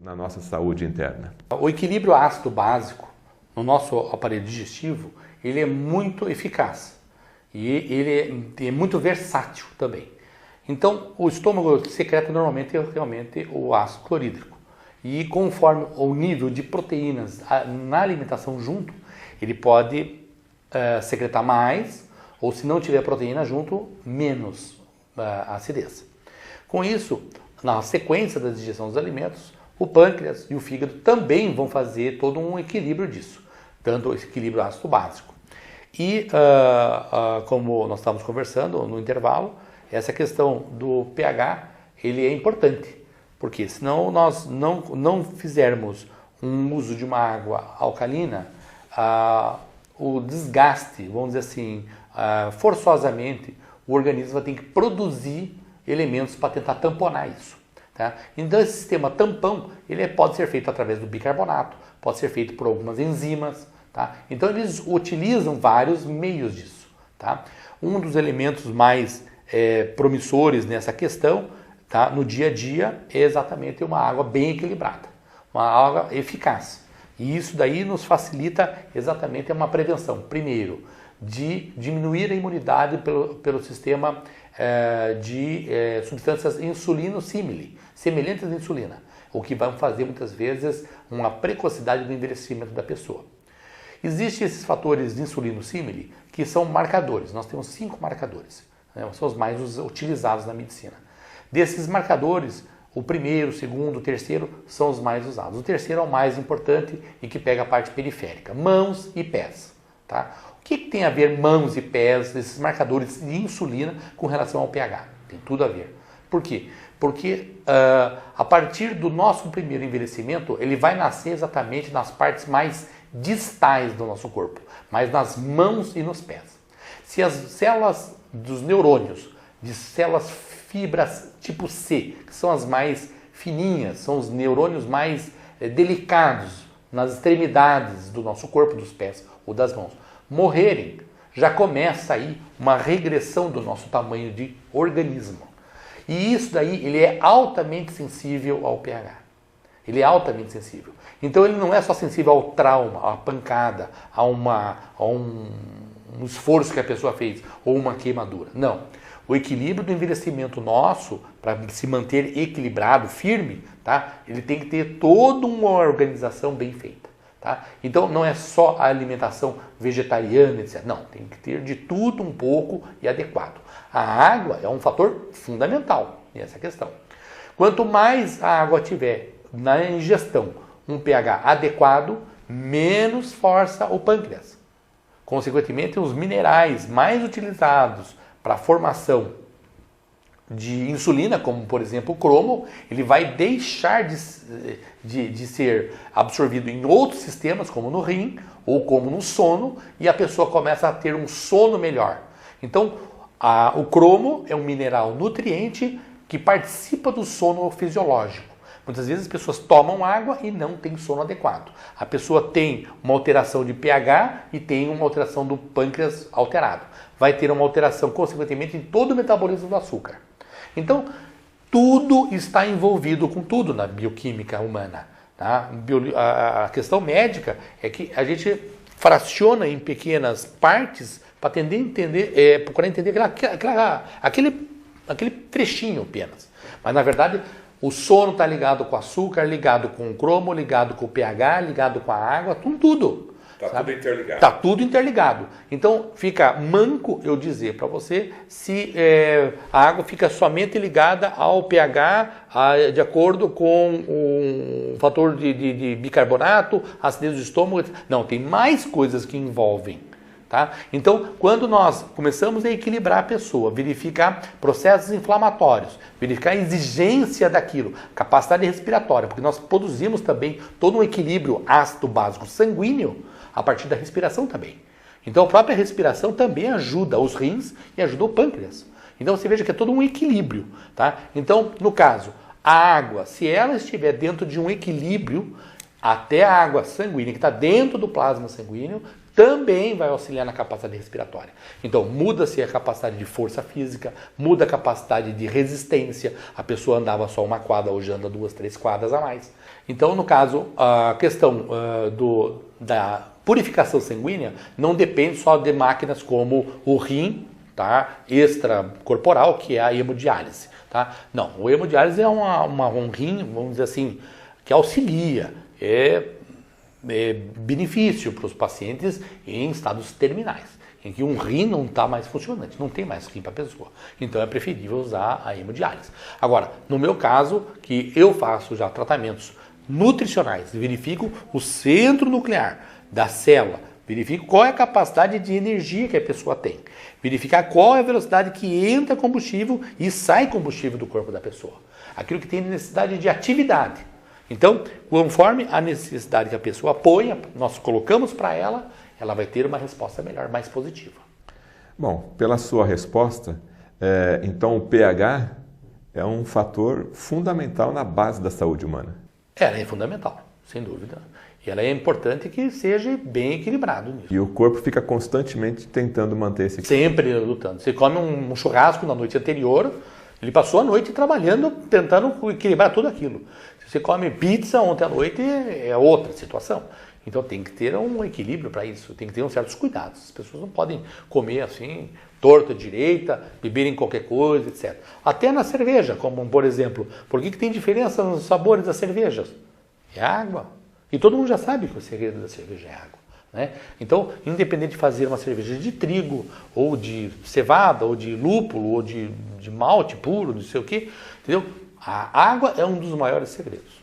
na nossa saúde interna? O equilíbrio ácido básico no nosso aparelho digestivo, ele é muito eficaz e ele é muito versátil também. Então, o estômago secreta normalmente realmente o ácido clorídrico. E conforme o nível de proteínas na alimentação junto, ele pode secretar mais, ou se não tiver proteína junto, menos acidez. Com isso, na sequência da digestão dos alimentos, o pâncreas e o fígado também vão fazer todo um equilíbrio disso, dando esse equilíbrio ácido básico. E, como nós estávamos conversando no intervalo, essa questão do pH, ele é importante, porque senão nós não fizermos um uso de uma água alcalina, o desgaste, vamos dizer assim, forçosamente, o organismo vai ter que produzir elementos para tentar tamponar isso. Tá? Então esse sistema tampão, ele pode ser feito através do bicarbonato, pode ser feito por algumas enzimas. Tá? Então eles utilizam vários meios disso. Tá? Um dos elementos mais promissores nessa questão, tá, no dia a dia, é exatamente uma água bem equilibrada, uma água eficaz. E isso daí nos facilita exatamente uma prevenção, primeiro, de diminuir a imunidade pelo sistema de substâncias insulino-símile, semelhantes à insulina, o que vai fazer muitas vezes uma precocidade do envelhecimento da pessoa. Existem esses fatores de insulino-símile que são marcadores, nós temos 5 marcadores. São os mais utilizados na medicina. Desses marcadores, o primeiro, o segundo, o terceiro são os mais usados. O terceiro é o mais importante e que pega a parte periférica, mãos e pés. Tá? O que tem a ver mãos e pés, esses marcadores de insulina, com relação ao pH? Tem tudo a ver. Por quê? Porque a partir do nosso primeiro envelhecimento, ele vai nascer exatamente nas partes mais distais do nosso corpo, mas nas mãos e nos pés. Se as células dos neurônios, de células fibras tipo C, que são as mais fininhas, são os neurônios mais delicados nas extremidades do nosso corpo, dos pés ou das mãos, morrerem, já começa aí uma regressão do nosso tamanho de organismo. E isso daí, ele é altamente sensível ao pH. Ele é altamente sensível. Então ele não é só sensível ao trauma, à pancada, a um esforço que a pessoa fez ou uma queimadura. Não. O equilíbrio do envelhecimento nosso, para se manter equilibrado, firme, tá? Ele tem que ter toda uma organização bem feita. Tá? Então não é só a alimentação vegetariana, etc. Não, tem que ter de tudo um pouco e adequado. A água é um fator fundamental nessa questão. Quanto mais a água tiver na ingestão um pH adequado, menos força o pâncreas. Consequentemente, os minerais mais utilizados para a formação de insulina, como por exemplo o cromo, ele vai deixar de ser absorvido em outros sistemas, como no rim ou como no sono, e a pessoa começa a ter um sono melhor. Então, o cromo é um mineral nutriente que participa do sono fisiológico. Muitas vezes as pessoas tomam água e não têm sono adequado. A pessoa tem uma alteração de pH e tem uma alteração do pâncreas alterado. Vai ter uma alteração, consequentemente, em todo o metabolismo do açúcar. Então, tudo está envolvido com tudo na bioquímica humana. Tá? A questão médica é que a gente fraciona em pequenas partes para procurar entender aquele trechinho apenas. Mas, na verdade, o sono está ligado com o açúcar, ligado com o cromo, ligado com o pH, ligado com a água, com tudo. Está tudo interligado. Está tudo interligado. Então fica manco eu dizer para você se a água fica somente ligada ao pH de acordo com o fator de bicarbonato, acidez do estômago. Não, tem mais coisas que envolvem. Tá? Então, quando nós começamos a equilibrar a pessoa, verificar processos inflamatórios, verificar a exigência daquilo, capacidade respiratória, porque nós produzimos também todo um equilíbrio ácido básico sanguíneo a partir da respiração também. Então, a própria respiração também ajuda os rins e ajuda o pâncreas. Então, você veja que é todo um equilíbrio. Tá? Então, no caso, a água, se ela estiver dentro de um equilíbrio, até a água sanguínea, que está dentro do plasma sanguíneo, também vai auxiliar na capacidade respiratória. Então, muda-se a capacidade de força física, muda a capacidade de resistência. A pessoa andava só uma quadra, hoje anda 2, 3 quadras a mais. Então, no caso, a questão da purificação sanguínea não depende só de máquinas como o rim, tá, extracorporal, que é a hemodiálise. Tá? Não, o hemodiálise é um rim, vamos dizer assim, que auxilia, é benefício para os pacientes em estados terminais, em que um rim não está mais funcionante, não tem mais rim para a pessoa. Então é preferível usar a hemodiálise. Agora, no meu caso, que eu faço já tratamentos nutricionais, verifico o centro nuclear da célula, verifico qual é a capacidade de energia que a pessoa tem, verificar qual é a velocidade que entra combustível e sai combustível do corpo da pessoa, aquilo que tem necessidade de atividade. Então, conforme a necessidade que a pessoa ponha, nós colocamos para ela, ela vai ter uma resposta melhor, mais positiva. Bom, pela sua resposta, então o pH é um fator fundamental na base da saúde humana. Ela é fundamental, sem dúvida. E ela é importante que seja bem equilibrado nisso. E o corpo fica constantemente tentando manter esse equilíbrio. Sempre lutando. Você come um churrasco na noite anterior, ele passou a noite trabalhando, tentando equilibrar tudo aquilo. Se você come pizza ontem à noite, é outra situação. Então tem que ter um equilíbrio para isso, tem que ter uns certos cuidados. As pessoas não podem comer assim, torta direita, beberem qualquer coisa, etc. Até na cerveja, como por exemplo, por que tem diferença nos sabores das cervejas? É água. E todo mundo já sabe que o segredo da cerveja é água. Né? Então, independente de fazer uma cerveja de trigo, ou de cevada, ou de lúpulo, ou de malte puro, não sei o quê, entendeu? A água é um dos maiores segredos.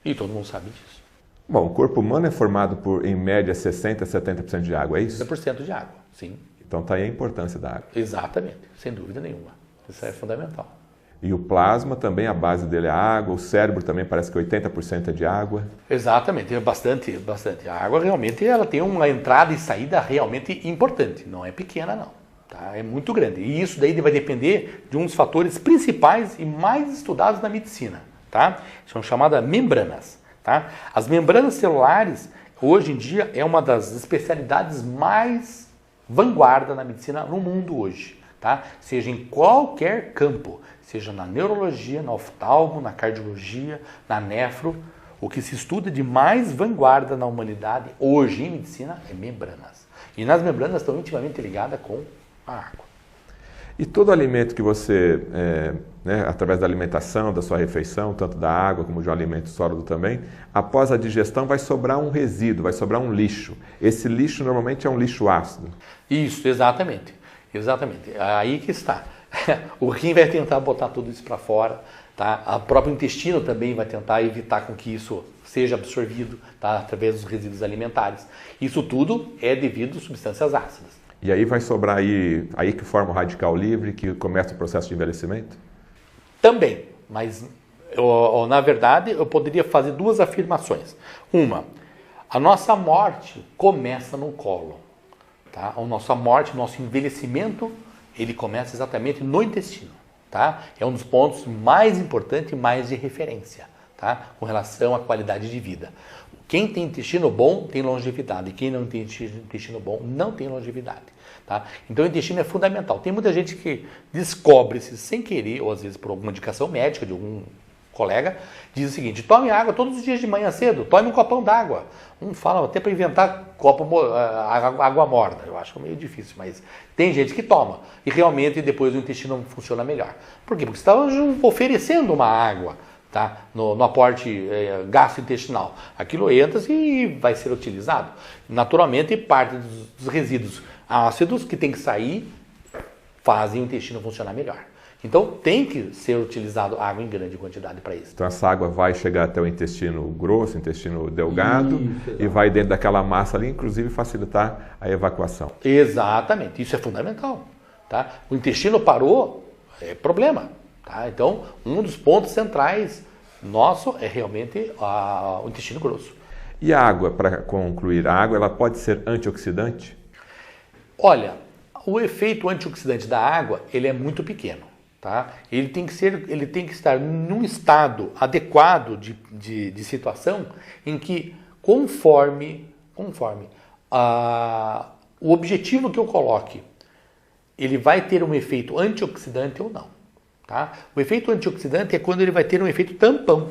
E todo mundo sabe disso. Bom, o corpo humano é formado por, em média, 60% a 70% de água, é isso? 60% de água, sim. Então está aí a importância da água. Exatamente, sem dúvida nenhuma. Isso é fundamental. E o plasma também, a base dele é a água, o cérebro também parece que 80% é de água. Exatamente, é bastante. A água realmente ela tem uma entrada e saída realmente importante, não é pequena não, tá? É muito grande. E isso daí vai depender de um dos fatores principais e mais estudados na medicina, tá? São chamadas membranas, tá? As membranas celulares, hoje em dia, é uma das especialidades mais vanguarda na medicina no mundo hoje, tá? Seja em qualquer campo, seja na neurologia, na oftalmo, na cardiologia, na nefro, o que se estuda de mais vanguarda na humanidade hoje em medicina é membranas. E nas membranas estão intimamente ligadas com a água. E todo alimento que você, através da alimentação, da sua refeição, tanto da água como de um alimento sólido também, após a digestão vai sobrar um resíduo, vai sobrar um lixo. Esse lixo normalmente é um lixo ácido. Isso, exatamente. Exatamente. Aí que está. O rim vai tentar botar tudo isso para fora, tá? O próprio intestino também vai tentar evitar com que isso seja absorvido, tá? Através dos resíduos alimentares. Isso tudo é devido a substâncias ácidas. E aí vai sobrar aí que forma o radical livre, que começa o processo de envelhecimento? Também, mas na verdade eu poderia fazer duas afirmações. Uma, a nossa morte começa no cólon, tá? A nossa morte, nosso envelhecimento, ele começa exatamente no intestino, tá? É um dos pontos mais importantes e mais de referência, tá? Com relação à qualidade de vida. Quem tem intestino bom tem longevidade, e quem não tem intestino bom não tem longevidade, tá? Então o intestino é fundamental. Tem muita gente que descobre-se sem querer, ou às vezes por alguma indicação médica de algum colega, diz o seguinte: tome água todos os dias de manhã cedo, tome um copão d'água. Fala até para inventar água morna, eu acho meio difícil, mas tem gente que toma e realmente depois o intestino funciona melhor. Por quê? Porque você está oferecendo uma água, tá? no aporte gastrointestinal. Aquilo entra e vai ser utilizado. Naturalmente, parte dos resíduos ácidos que tem que sair fazem o intestino funcionar melhor. Então tem que ser utilizado água em grande quantidade para isso. Então essa água vai chegar até o intestino grosso, intestino delgado, e vai dentro daquela massa ali, inclusive facilitar a evacuação. Exatamente, isso é fundamental. Tá? O intestino parou, é problema. Tá? Então um dos pontos centrais nosso é realmente o intestino grosso. E a água, para concluir, a água ela pode ser antioxidante? Olha, o efeito antioxidante da água ele é muito pequeno. Tá? Ele tem que estar num estado adequado de situação em que, conforme o objetivo que eu coloque, ele vai ter um efeito antioxidante ou não. Tá? O efeito antioxidante é quando ele vai ter um efeito tampão.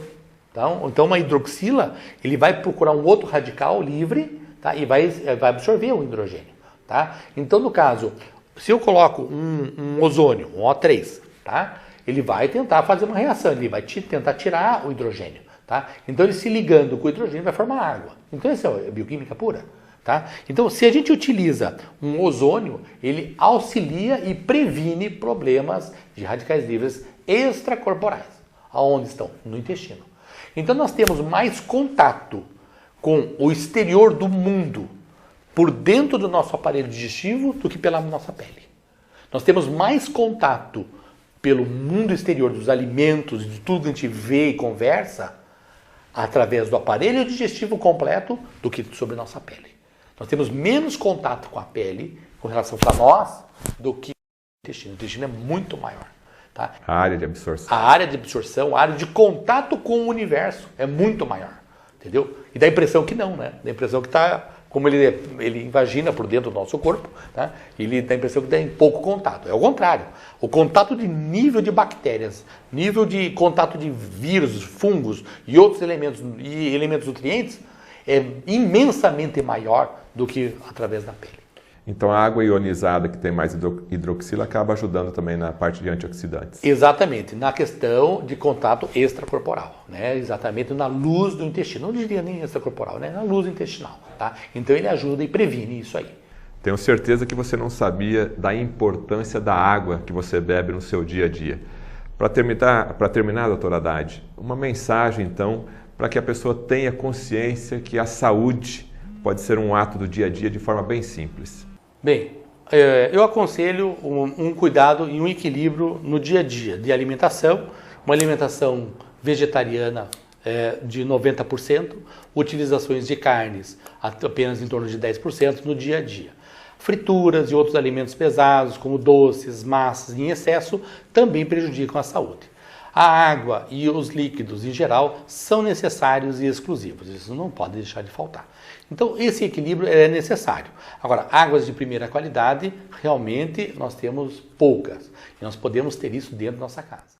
Tá? Então uma hidroxila, ele vai procurar um outro radical livre, tá? E vai absorver o hidrogênio. Tá? Então no caso, se eu coloco um ozônio, um O3, tá? Ele vai tentar fazer uma reação, ele vai tentar tirar o hidrogênio. Tá? Então ele se ligando com o hidrogênio vai formar água. Então isso é bioquímica pura. Tá? Então se a gente utiliza um ozônio, ele auxilia e previne problemas de radicais livres extracorporais. Aonde estão? No intestino. Então nós temos mais contato com o exterior do mundo por dentro do nosso aparelho digestivo do que pela nossa pele. Nós temos mais contato pelo mundo exterior dos alimentos, de tudo que a gente vê e conversa, através do aparelho digestivo completo do que sobre nossa pele. Nós temos menos contato com a pele, com relação a nós, do que o intestino. O intestino é muito maior. Tá? A área de absorção. A área de absorção, a área de contato com o universo é muito maior. Entendeu? E dá a impressão que não, né? Dá a impressão que está, como ele invagina por dentro do nosso corpo, tá? Ele dá a impressão que tem pouco contato. É o contrário. O contato de nível de bactérias, nível de contato de vírus, fungos e outros elementos nutrientes é imensamente maior do que através da pele. Então a água ionizada que tem mais hidroxila acaba ajudando também na parte de antioxidantes. Exatamente, na questão de contato extracorporal, né? Exatamente na luz do intestino, não diria nem extracorporal, né? Na luz intestinal, tá? Então ele ajuda e previne isso aí. Tenho certeza que você não sabia da importância da água que você bebe no seu dia a dia. Para terminar, doutora Haddad, uma mensagem então para que a pessoa tenha consciência que a saúde pode ser um ato do dia a dia de forma bem simples. Bem, eu aconselho um cuidado e um equilíbrio no dia a dia de alimentação, uma alimentação vegetariana de 90%, utilizações de carnes apenas em torno de 10% no dia a dia. Frituras e outros alimentos pesados, como doces, massas em excesso, também prejudicam a saúde. A água e os líquidos em geral são necessários e exclusivos, isso não pode deixar de faltar. Então esse equilíbrio é necessário. Agora, águas de primeira qualidade, realmente nós temos poucas e nós podemos ter isso dentro da nossa casa.